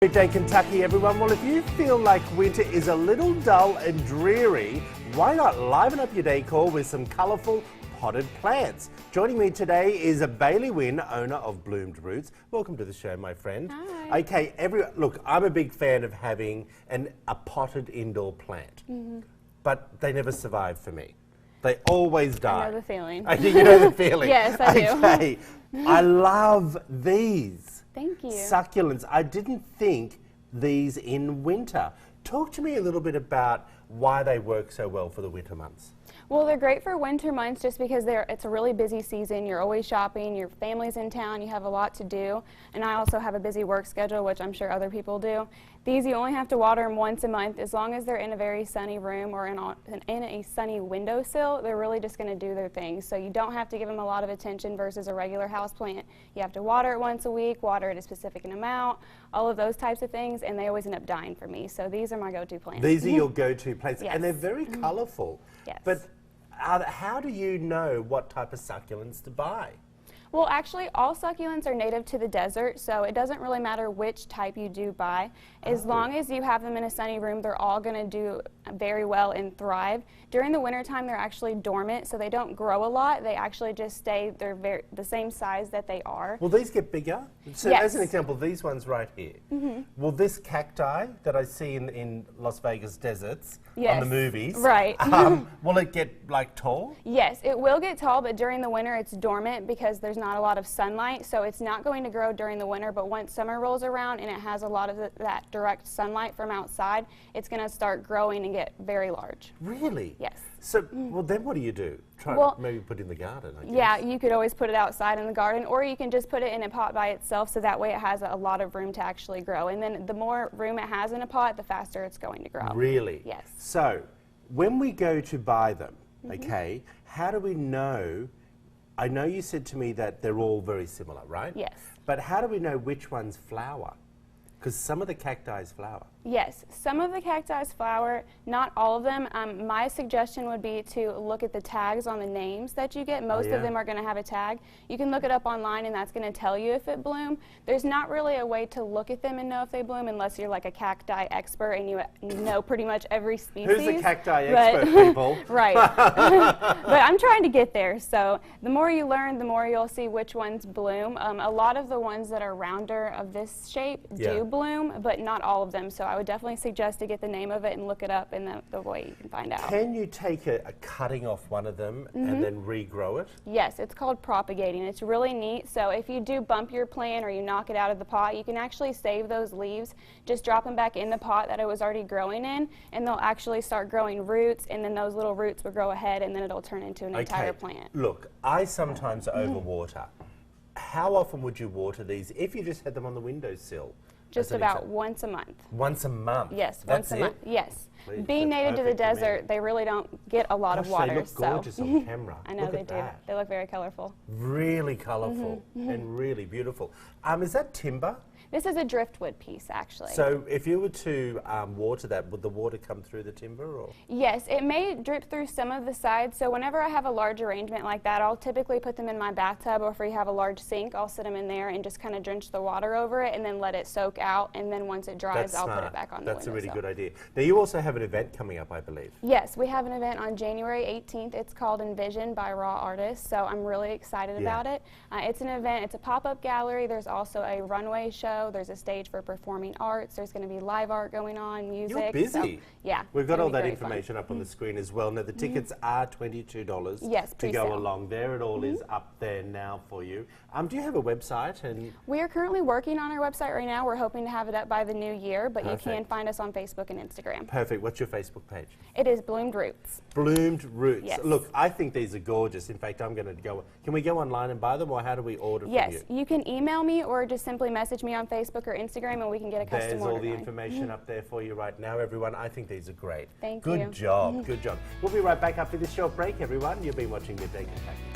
Midday, Kentucky, everyone. Well, if you feel like winter is a little dull and dreary, why not liven up your decor with some colourful potted plants? Joining me today is a Bailey Wynn, owner of Bloomed Roots. Welcome to the show, my friend. Hi. Okay, look, I'm a big fan of having a potted indoor plant, but they never survive for me. They always die. I know the feeling. You know the feeling? Yes, I do. Okay, I love these. Thank you. Succulents. I didn't think these in winter. Talk to me a little bit about why they work so well for the winter months. Well, they're great for winter months just because it's a really busy season. You're always shopping, your family's in town, you have a lot to do. And I also have a busy work schedule, which I'm sure other people do. These, you only have to water them once a month. As long as they're in a very sunny room or in a sunny windowsill, they're really just going to do their thing. So you don't have to give them a lot of attention versus a regular houseplant. You have to water it once a week, water it a specific amount, all of those types of things, and they always end up dying for me. So these are my go-to plants. These are your go-to plants, Yes. and they're very colourful. Yes. But how do you know what type of succulents to buy? Well, actually, all succulents are native to the desert, so it doesn't really matter which type you do buy. As long as you have them in a sunny room, they're all going to do very well and thrive. During the wintertime, they're actually dormant, so they don't grow a lot. They actually just stay the same size that they are. Will these get bigger? So Yes. as an example, these ones right here. Will this cacti that I see in Las Vegas deserts on Yes. the movies, Right. will it get like tall? Yes, it will get tall, but during the winter it's dormant because there's not a lot of sunlight, so it's not going to grow during the winter, but once summer rolls around and it has a lot of that direct sunlight from outside, it's going to start growing and get very large. Really? Yes. So, well, then what do you do? Maybe put it in the garden, I guess. Yeah, you could always put it outside in the garden, or you can just put it in a pot by itself, so that way it has a lot of room to actually grow. And then the more room it has in a pot, the faster it's going to grow. Really? Yes. So, when we go to buy them, okay, how do we know? I know you said to me that they're all very similar, right? Yes. But how do we know which ones flower? Because some of the cacti flower. Yes, some of the cacti flower, not all of them. My suggestion would be to look at the tags on the names that you get. Most of them are going to have a tag. You can look it up online and that's going to tell you if it bloomed. There's not really a way to look at them and know if they bloom unless you're like a cacti expert and you know pretty much every species. Who's the cacti expert, people? Right. But I'm trying to get there. So the more you learn, the more you'll see which ones bloom. A lot of the ones that are rounder of this shape do bloom, but not all of them. So I would definitely suggest to get the name of it and look it up in the way you can find out. Can you take a cutting off one of them and then regrow it? Yes, it's called propagating. It's really neat. So if you do bump your plant or you knock it out of the pot, you can actually save those leaves. Just drop them back in the pot that it was already growing in, and they'll actually start growing roots, and then those little roots will grow ahead, and then it'll turn into an entire plant. Look, I sometimes overwater. How often would you water these if you just had them on the windowsill? Just about once a month. Once a month? Yes, That's once a month. Yes. Please, Being that's native to the perfect for me. desert, they really don't get a lot of water. They look gorgeous on camera. I know Look they at do. that. They look very colorful. Really colourful and really beautiful. Is that timber? This is a driftwood piece, actually. So if you were to water that, would the water come through the timber? Or? Yes, it may drip through some of the sides. So whenever I have a large arrangement like that, I'll typically put them in my bathtub, or if we have a large sink, I'll sit them in there and just kind of drench the water over it and then let it soak out. And then once it dries, I'll put it back on the windowsill. That's a really good idea. Now you also have an event coming up, I believe. Yes, we have an event on January 18th. It's called Envision by Raw Artists, so I'm really excited about it. It's an event, it's a pop-up gallery. There's also a runway show. There's a stage for performing arts. There's going to be live art going on, music. You're busy. So, yeah. We've got all that information up on the screen as well. Now the tickets are $22 to go along there. It all is up there now for you. Do you have a website? And we are currently working on our website right now. We're hoping to have it up by the new year, but you can find us on Facebook and Instagram. Perfect. What's your Facebook page? It is Bloomed Roots. Bloomed Roots. Yes. Look, I think these are gorgeous. In fact, I'm going to go. Can we go online and buy them, or how do we order from you? Yes, you can email me or just simply message me on Facebook or Instagram, and we can get a custom There's order all the going. information up there for you right now, everyone. I think these are great. Thank you. Good job. Good job. We'll be right back after this short break, everyone. You've been watching Midday Kentucky.